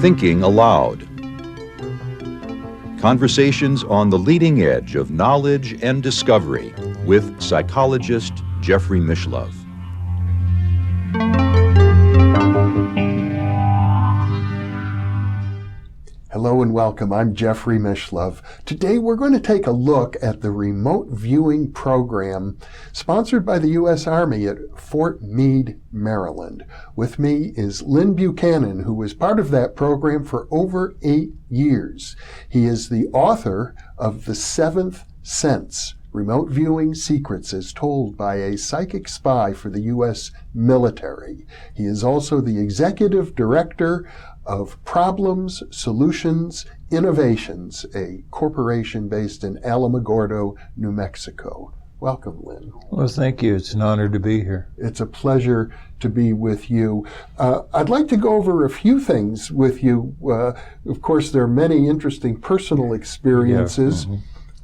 Thinking Aloud. Conversations on the leading edge of knowledge and discovery with psychologist Jeffrey Mishlove. Hello and welcome. I'm Jeffrey Mishlove. Today we're going to take a look at the remote viewing program sponsored by the U.S. Army at Fort Meade, Maryland. With me is Lyn Buchanan, who was part of that program for over 8 years. He is the author of The Seventh Sense: Remote Viewing Secrets as Told by a Psychic Spy for the U.S. Military. He is also the executive director of Problems, Solutions, Innovations, a corporation based in Alamogordo, New Mexico. Welcome, Lyn. Well, thank you. It's an honor to be here. It's a pleasure to be with you. I'd like to go over a few things with you. Of course, there are many interesting personal experiences. Yeah.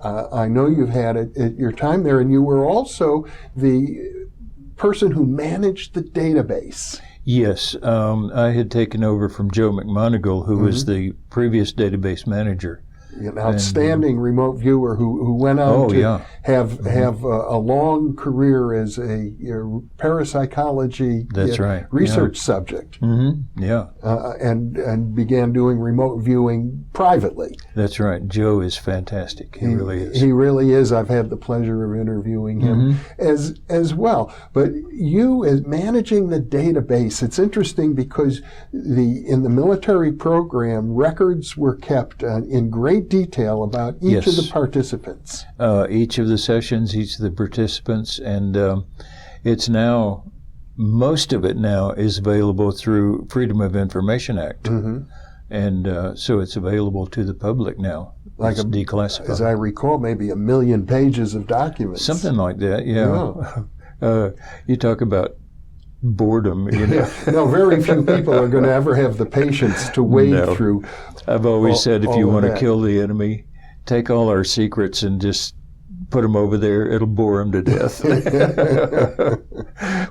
Mm-hmm. I know you've had it at your time there, and you were also the person who managed the database. Yes, I had taken over from Joe McMonigal, who was the previous database manager. An outstanding remote viewer who went on to have a long career as a parapsychology research subject. Mm-hmm. Yeah. And began doing remote viewing privately. That's right. Joe is fantastic. He really is. He really is. I've had the pleasure of interviewing him as well. But you, as managing the database, it's interesting because in the military program, records were kept in great detail about each of the participants. Each of the sessions, each of the participants, and it's now, most of it now is available through Freedom of Information Act. Mm-hmm. And so it's available to the public now. It's declassified. As I recall, maybe 1 million pages of documents. Something like that, yeah. You talk about boredom, you know. No, very few people are going to ever have the patience to wade through. I've always said, if you want to kill the enemy, take all our secrets and just put them over there. It'll bore them to death.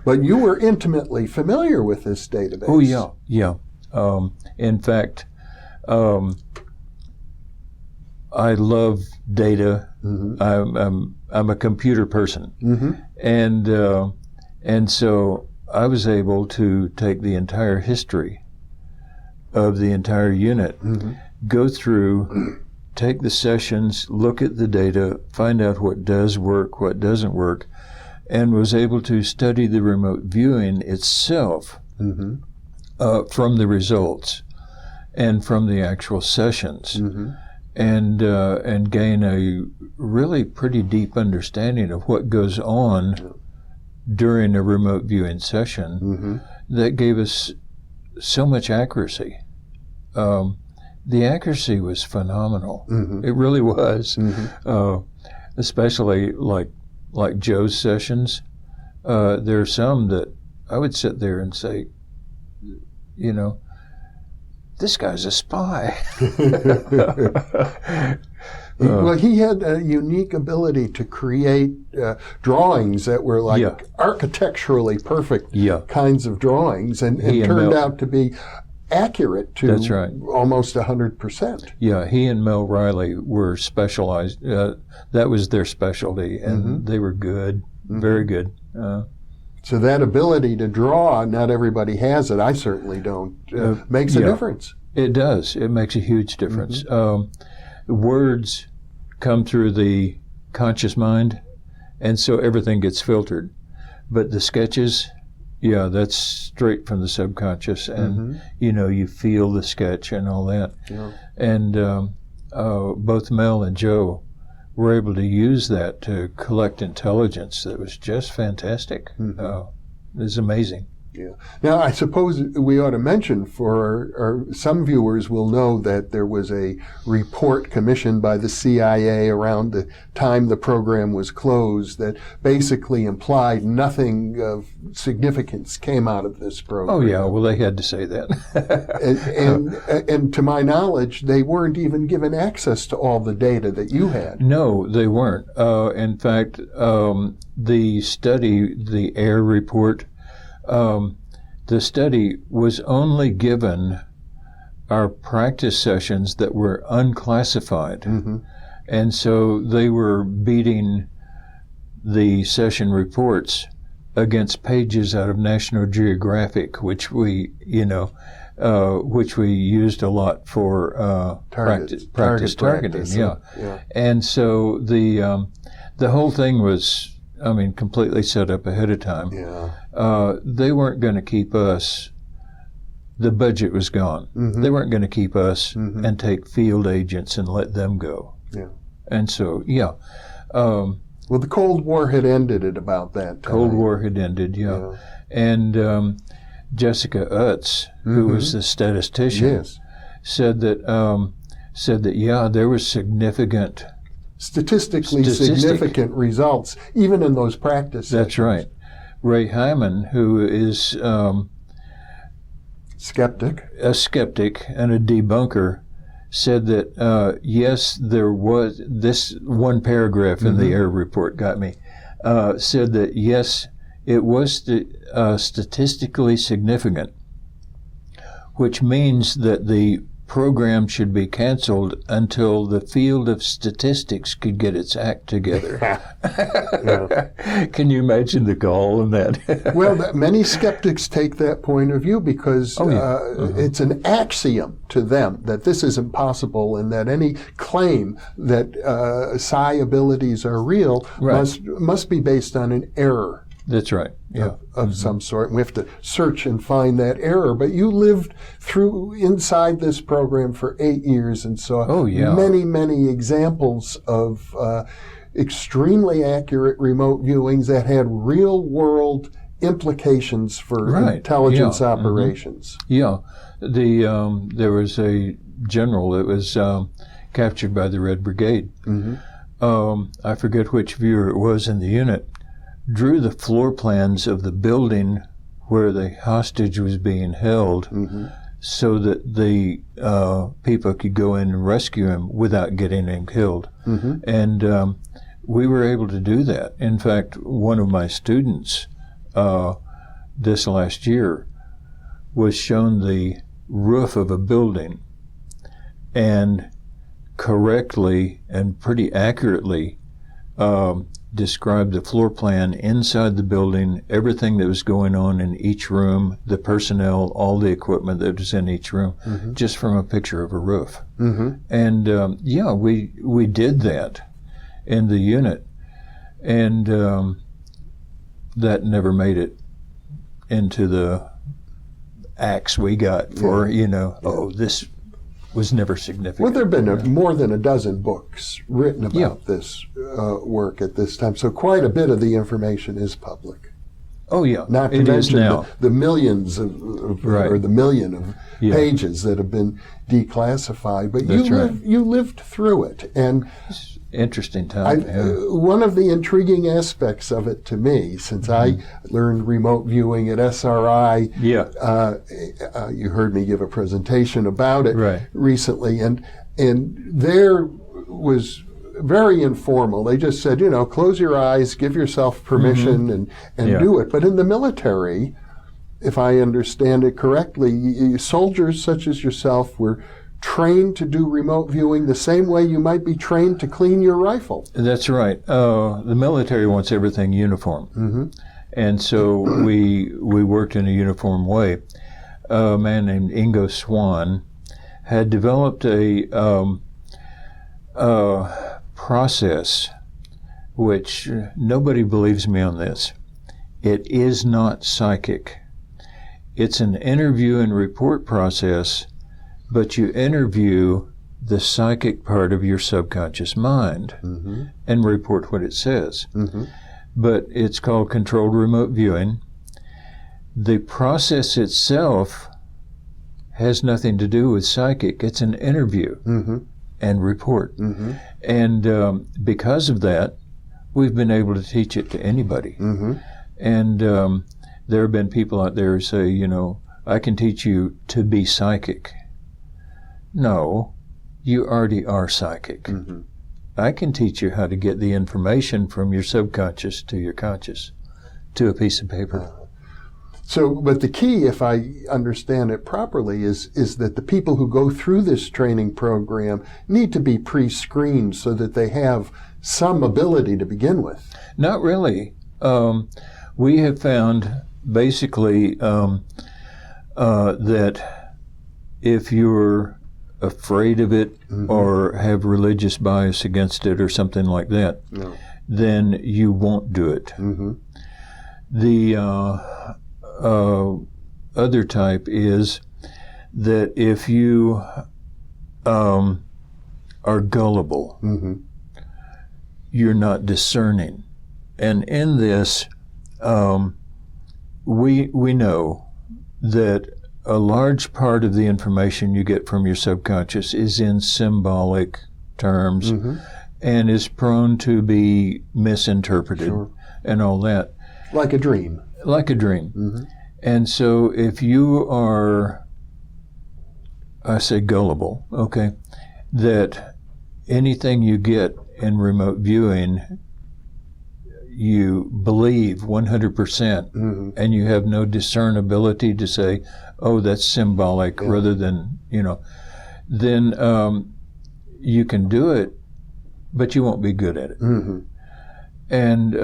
But you were intimately familiar with this database. Oh, yeah. In fact, I love data. Mm-hmm. I'm a computer person. Mm-hmm. And so I was able to take the entire history of the entire unit, go through, take the sessions, look at the data, find out what does work, what doesn't work, and was able to study the remote viewing itself from the results and from the actual sessions, and gain a really pretty deep understanding of what goes on during a remote viewing session that gave us so much accuracy. The accuracy was phenomenal. It really was. Especially like Joe's sessions. There are some that I would sit there and say, you know, this guy's a spy. Well, he had a unique ability to create drawings that were like architecturally perfect kinds of drawings, and turned out to be accurate to almost 100%. Yeah, he and Mel Riley were specialized. That was their specialty, and they were good, very good. So that ability to draw, not everybody has it. I certainly don't. Makes a difference. It does. It makes a huge difference. Words come through the conscious mind, and so everything gets filtered. But the sketches, that's straight from the subconscious, and you feel the sketch and all that. Yeah. And both Mel and Joe were able to use that to collect intelligence that was just fantastic. It was amazing. Yeah. Now, I suppose we ought to mention for some viewers will know that there was a report commissioned by the CIA around the time the program was closed that basically implied nothing of significance came out of this program. Oh, yeah. Well, they had to say that. and to my knowledge, they weren't even given access to all the data that you had. No, they weren't. In fact, the study, the AIR report, the study was only given our practice sessions that were unclassified. Mm-hmm. And so they were beating the session reports against pages out of National Geographic, which we used a lot for practice targeting. Yeah. And so the whole thing was, completely set up ahead of time. Yeah. They weren't going to keep us. The budget was gone. Mm-hmm. They weren't going to keep us Mm-hmm. and take field agents and let them go. Yeah. And so, Well, the Cold War had ended at about that time. Cold War had ended, yeah. And Jessica Utz, who was the statistician, Yes. said that there was Statistically significant results, even in those practice That's sessions. right. Ray Hyman, who is Skeptic. a skeptic and a debunker, said that yes, there was this one paragraph in the error report got me. Said that yes, it was statistically significant, which means that the program should be canceled until the field of statistics could get its act together. Can you imagine the gall in that? Well, many skeptics take that point of view because it's an axiom to them that this is impossible and that any claim that psi abilities are real must be based on an error. That's right. Yeah. Of some sort. And we have to search and find that error. But you lived inside this program for 8 years and saw many, many examples of extremely accurate remote viewings that had real world implications for intelligence operations. Yeah. There was a general that was captured by the Red Brigade. I forget which viewer it was in the unit, drew the floor plans of the building where the hostage was being held so that the people could go in and rescue him without getting him killed. And we were able to do that. In fact, one of my students this last year was shown the roof of a building and correctly and pretty accurately described the floor plan inside the building, everything that was going on in each room, the personnel, all the equipment that was in each room, just from a picture of a roof. And we did that in the unit, and that never made it into the acts we got for this was never significant. Well, there have been more than a dozen books written about this work at this time, so quite a bit of the information is public. Oh, yeah. Not to mention the millions or the million of pages that have been declassified. But you lived through it, and interesting time. One of the intriguing aspects of it to me, since I learned remote viewing at SRI, you heard me give a presentation about it recently, and there was very informal. They just said, close your eyes, give yourself permission, and do it. But in the military, if I understand it correctly, soldiers such as yourself were trained to do remote viewing the same way you might be trained to clean your rifle. That's right. The military wants everything uniform. And so we worked in a uniform way. A man named Ingo Swann had developed a process which nobody believes me on this. It is not psychic. It's an interview and report process, but you interview the psychic part of your subconscious mind and report what it says. But it's called controlled remote viewing. The process itself has nothing to do with psychic. It's an interview and report. And because of that, we've been able to teach it to anybody. And there have been people out there who say, I can teach you to be psychic. No, you already are psychic. I can teach you how to get the information from your subconscious to your conscious to a piece of paper. So, but the key, if I understand it properly, is that the people who go through this training program need to be pre-screened so that they have some ability to begin with. Not really. We have found basically that if you're afraid of it or have religious bias against it or something like that, then you won't do it. The other type is that if you are gullible, you're not discerning. And in this, we know that a large part of the information you get from your subconscious is in symbolic terms and is prone to be misinterpreted and all that. Like a dream. Like a dream. And so if you are, I say gullible, okay, that anything you get in remote viewing, you believe 100%, and you have no discernibility to say, oh, that's symbolic rather than, then you can do it, but you won't be good at it. And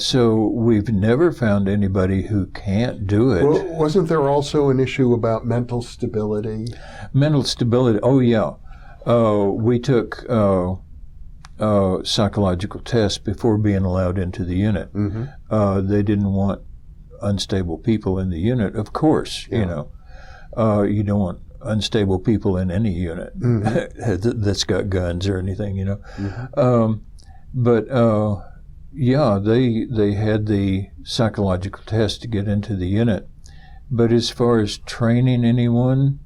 so we've never found anybody who can't do it. Well, wasn't there also an issue about mental stability? Mental stability, oh yeah. We took psychological tests before being allowed into the unit. They didn't want unstable people in the unit, of course. You don't want unstable people in any unit that's got guns or anything, But they had the psychological test to get into the unit. But as far as training anyone,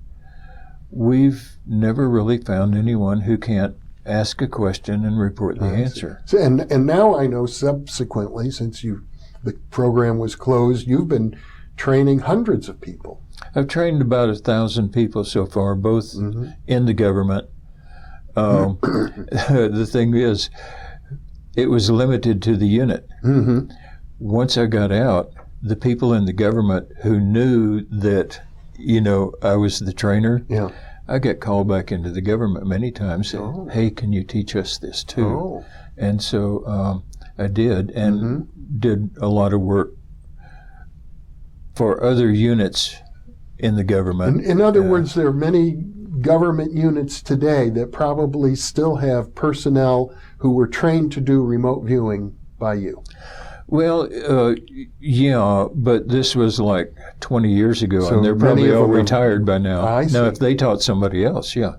we've never really found anyone who can't ask a question and report the answer. So, and now I know subsequently, since the program was closed, you've been training hundreds of people. I've trained about 1,000 people so far, both in the government. The thing is, it was limited to the unit. Once I got out, the people in the government who knew that, I was the trainer, I got called back into the government many times. Hey, can you teach us this too? And so I did, and did a lot of work for other units in the government. In other words, there are many government units today that probably still have personnel who were trained to do remote viewing by you. Well, yeah, but this was like 20 years ago, So and they're probably all many of them retired by now. I see. Now, if they taught somebody else, yeah.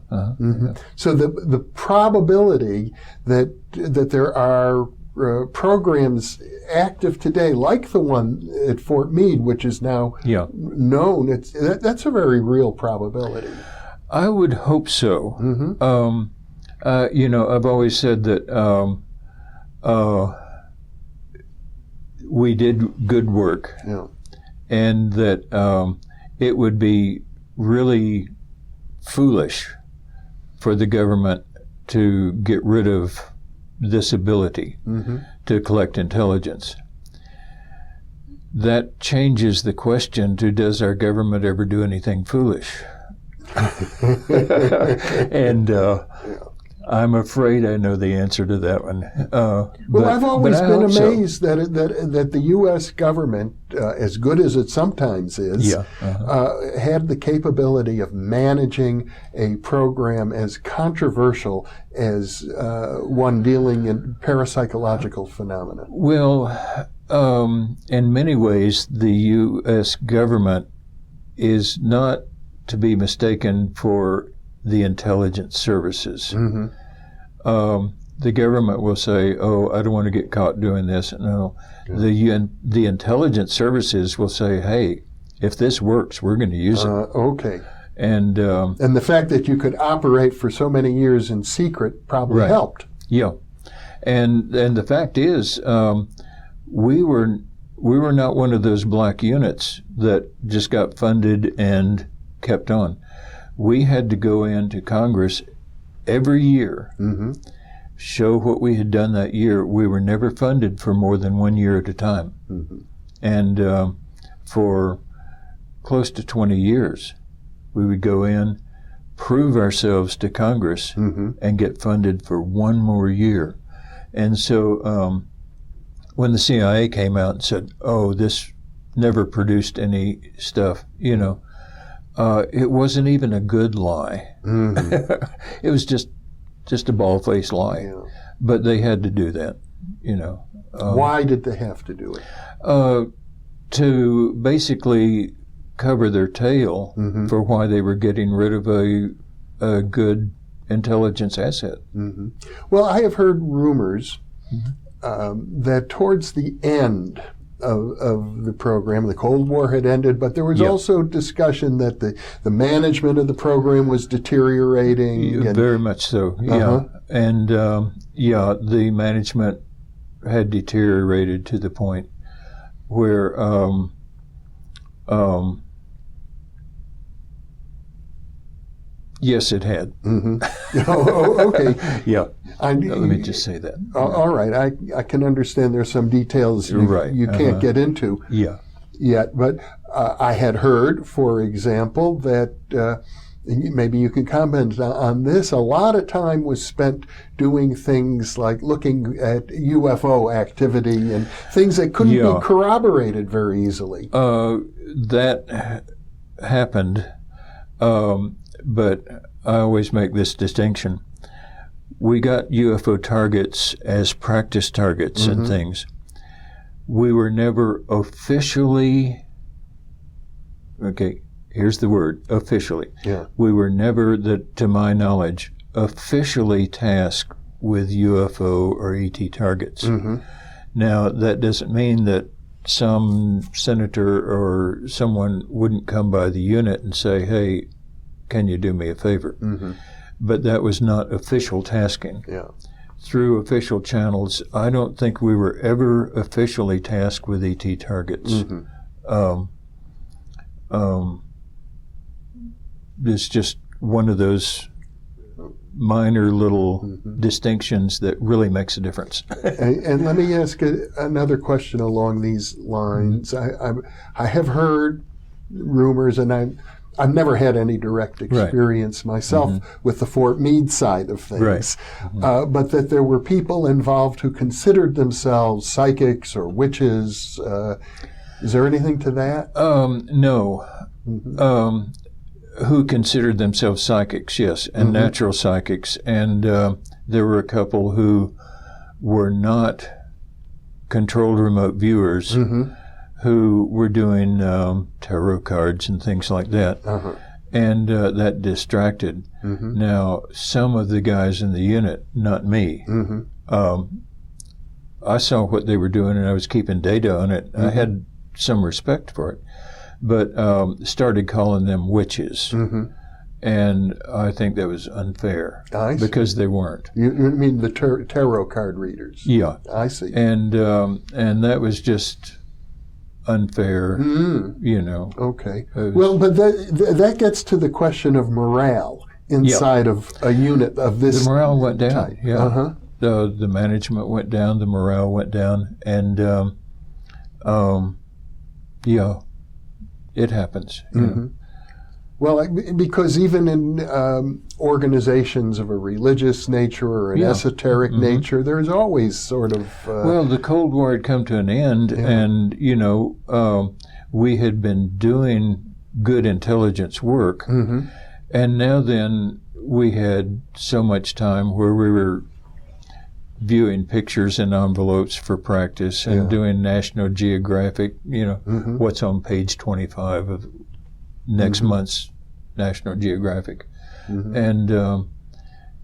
So the probability that there are programs active today, like the one at Fort Meade, which is now known, that's a very real probability. I would hope so. I've always said that we did good work, and that it would be really foolish for the government to get rid of this ability to collect intelligence. That changes the question to, does our government ever do anything foolish? And I'm afraid I know the answer to that one. I've always been amazed that the U.S. government, as good as it sometimes is, had the capability of managing a program as controversial as one dealing in parapsychological phenomena. Well, in many ways, the U.S. government is not to be mistaken for the intelligence services. The government will say, "Oh, I don't want to get caught doing this." No, the intelligence services will say, "Hey, if this works, we're going to use it." Okay. And the fact that you could operate for so many years in secret probably helped. Yeah, and the fact is, we were not one of those black units that just got funded and kept on. We had to go into Congress every year, show what we had done that year. We were never funded for more than 1 year at a time. And for close to 20 years. We would go in, prove ourselves to Congress, and get funded for one more year. And so when the CIA came out and said, oh, this never produced any stuff, you know, it wasn't even a good lie. It was just a bald-faced lie. Yeah. But they had to do that, you know. Why did they have to do it? To basically cover their tail for why they were getting rid of a good intelligence asset. Well, I have heard rumors that towards the end of the program, the Cold War had ended, but there was also discussion that the management of the program was deteriorating. Very much so, yeah. And, the management had deteriorated to the point where yes, it had. Okay. Yeah. Let me just say that. All right. I can understand there's some details you can't get into yet. But I had heard, for example, that maybe you can comment on this. A lot of time was spent doing things like looking at UFO activity and things that couldn't be corroborated very easily. That happened. But I always make this distinction. We got UFO targets as practice targets and things. We were never officially, okay, here's the word, officially. Yeah. We were never, to my knowledge, officially tasked with UFO or ET targets. Now, that doesn't mean that some senator or someone wouldn't come by the unit and say, hey, can you do me a favor? But that was not official tasking. Yeah. Through official channels, I don't think we were ever officially tasked with ET targets. It's just one of those minor little distinctions that really makes a difference. And let me ask another question along these lines. I have heard rumors, and I've never had any direct experience myself with the Fort Meade side of things, but that there were people involved who considered themselves psychics or witches. Is there anything to that? No. Who considered themselves psychics, yes, and natural psychics. And there were a couple who were not controlled remote viewers who were doing tarot cards and things like that. And that distracted. Now, some of the guys in the unit, not me, I saw what they were doing and I was keeping data on it. I had some respect for it, but started calling them witches. And I think that was unfair because they weren't. You mean the tarot card readers? Yeah. I see. And that was just unfair, you know. Okay. Well, but that gets to the question of morale inside of a unit of this. The morale went down. Type. Yeah. The management went down. The morale went down, and it happens. You know. Well, because even in organizations of a religious nature or an esoteric nature, there's always sort of... well, the Cold War had come to an end, and, you know, we had been doing good intelligence work, and now then we had so much time where we were viewing pictures in envelopes for practice and doing National Geographic, you know, what's on page 25 of next month's National Geographic. And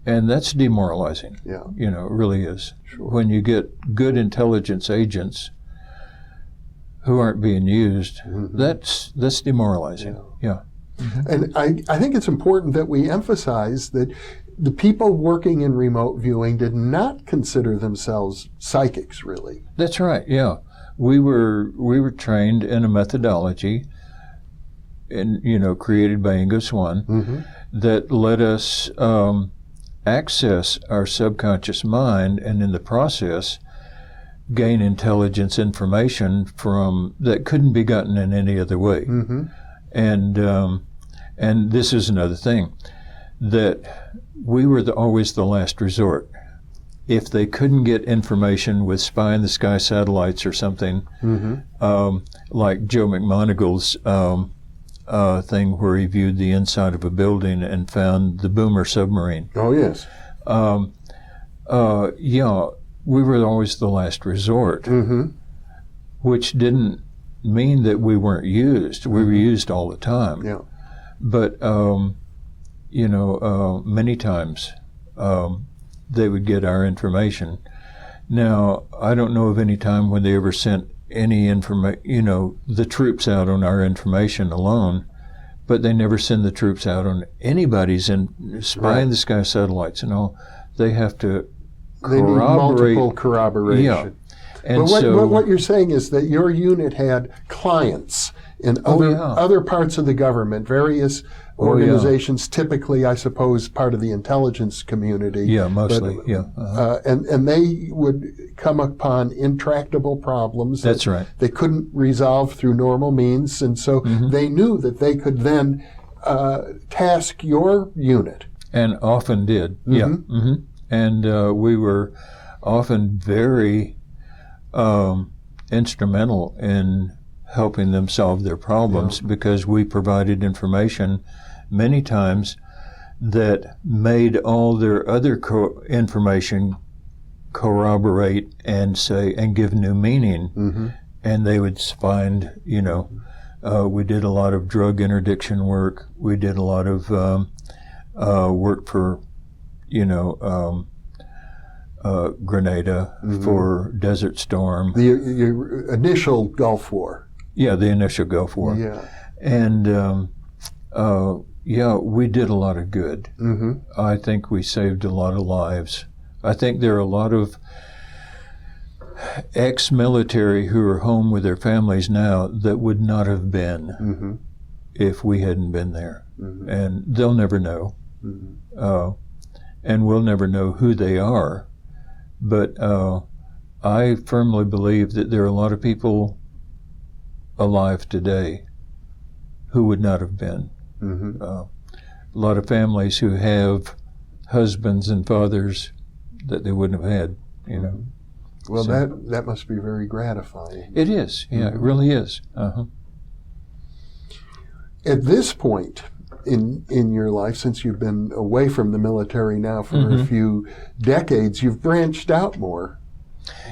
that's demoralizing. Yeah. You know, it really is. Sure. When you get good intelligence agents who aren't being used, that's demoralizing. Yeah. And I think it's important that we emphasize that the people working in remote viewing did not consider themselves psychics, really. That's right, yeah. We were trained in a methodology created by Ingo Swann that let us access our subconscious mind, and in the process gain intelligence information from that couldn't be gotten in any other way. Mm-hmm. And this is another thing, that we were always the last resort. If they couldn't get information with spy-in-the-sky satellites or something, like Joe McMoneagle's thing where he viewed the inside of a building and found the boomer submarine. Oh, yes. Yeah, we were always the last resort, which didn't mean that we weren't used. We were used all the time. Yeah. But, many times they would get our information. Now, I don't know of any time when they ever sent any information, the troops out on our information alone, but they never send the troops out on anybody's spy-in-the-sky satellites and all. They have to They need multiple corroboration. Yeah. And but what you're saying is that your unit had clients in other parts of the government, various organizations, typically, I suppose, part of the intelligence community. Yeah, mostly, and they would come upon intractable problems. That's right. They couldn't resolve through normal means, and so they knew that they could then task your unit. And often did, And we were often very instrumental in helping them solve their problems because we provided information many times that made all their other information corroborate and give new meaning. And they would find, we did a lot of drug interdiction work. We did a lot of work for, Grenada for Desert Storm. Your initial Gulf War. Yeah, the initial Gulf War. Yeah. And, we did a lot of good. I think we saved a lot of lives. I think there are a lot of ex-military who are home with their families now that would not have been if we hadn't been there. And they'll never know. And we'll never know who they are. But I firmly believe that there are a lot of people alive today who would not have been. A lot of families who have husbands and fathers that they wouldn't have had, Well, that must be very gratifying. It is. Yeah, it really is. At this point in your life, since you've been away from the military now for a few decades, you've branched out more.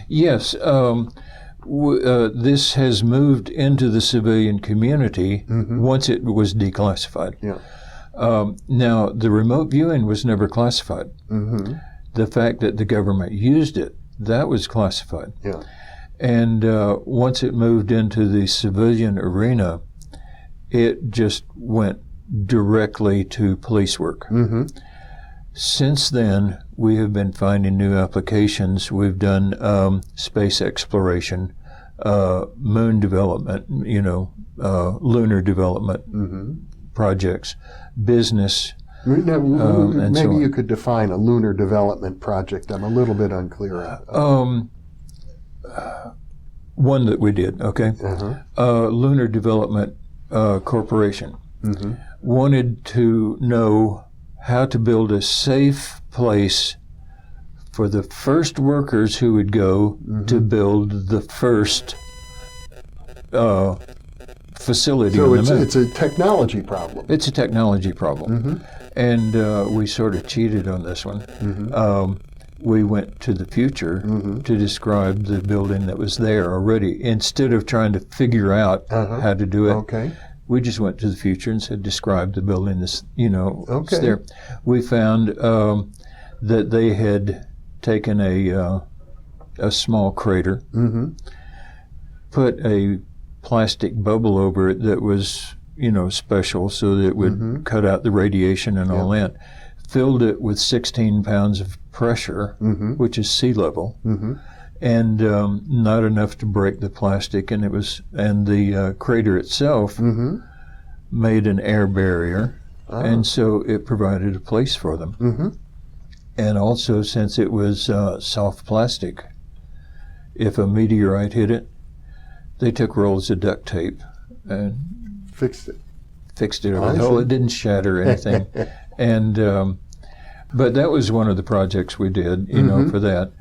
Yes. This has moved into the civilian community once it was declassified. Yeah. Now, the remote viewing was never classified. The fact that the government used it, that was classified. Yeah. And once it moved into the civilian arena, it just went directly to police work. Since then, we have been finding new applications. We've done space exploration, moon development, lunar development projects, business. Now, and maybe so you could define a lunar development project. I'm a little bit unclear. One that we did, okay? Lunar Development Corporation wanted to know how to build a safe place for the first workers who would go to build the first facility on the moon. So it's a technology problem. It's a technology problem. And we sort of cheated on this one. We went to the future to describe the building that was there already. Instead of trying to figure out how to do it, Okay. we just went to the future and said, describe the building that's, it's Okay. there. We found that they had taken a small crater, put a plastic bubble over it that was, special so that it would cut out the radiation and all that, filled it with 16 pounds of pressure, which is sea level, and not enough to break the plastic, and the crater itself made an air barrier, and so it provided a place for them. And also, since it was soft plastic, if a meteorite hit it, they took rolls of duct tape and Fixed it. fixed it over. Oh, it didn't shatter anything. And but that was one of the projects we did, you know, for that.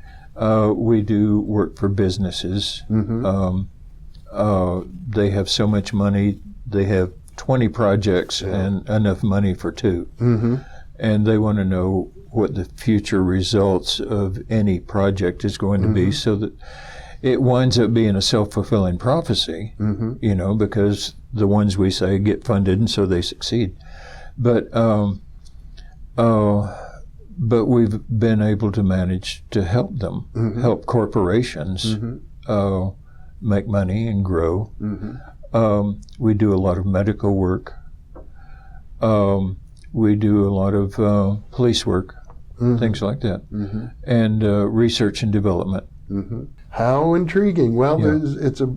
We do work for businesses. They have so much money. They have 20 projects and enough money for 2. And they want to know what the future results of any project is going to be, so that it winds up being a self-fulfilling prophecy, you know, because the ones we say get funded and so they succeed. But we've been able to manage to help them, help corporations make money and grow. We do a lot of medical work. We do a lot of police work, things like that, and research and development. How intriguing. Well, it's a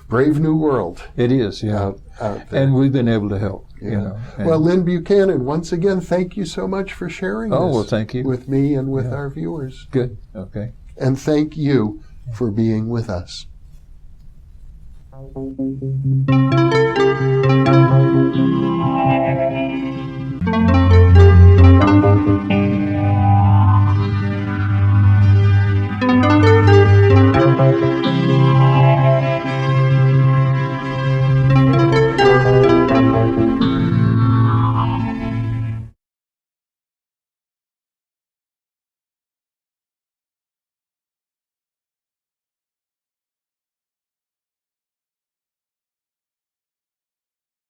brave new world. It is, out there. And we've been able to help, you know. Well, Lyn Buchanan, once again, thank you so much for sharing this well, thank you. with me and with our viewers. Good, okay. And thank you for being with us.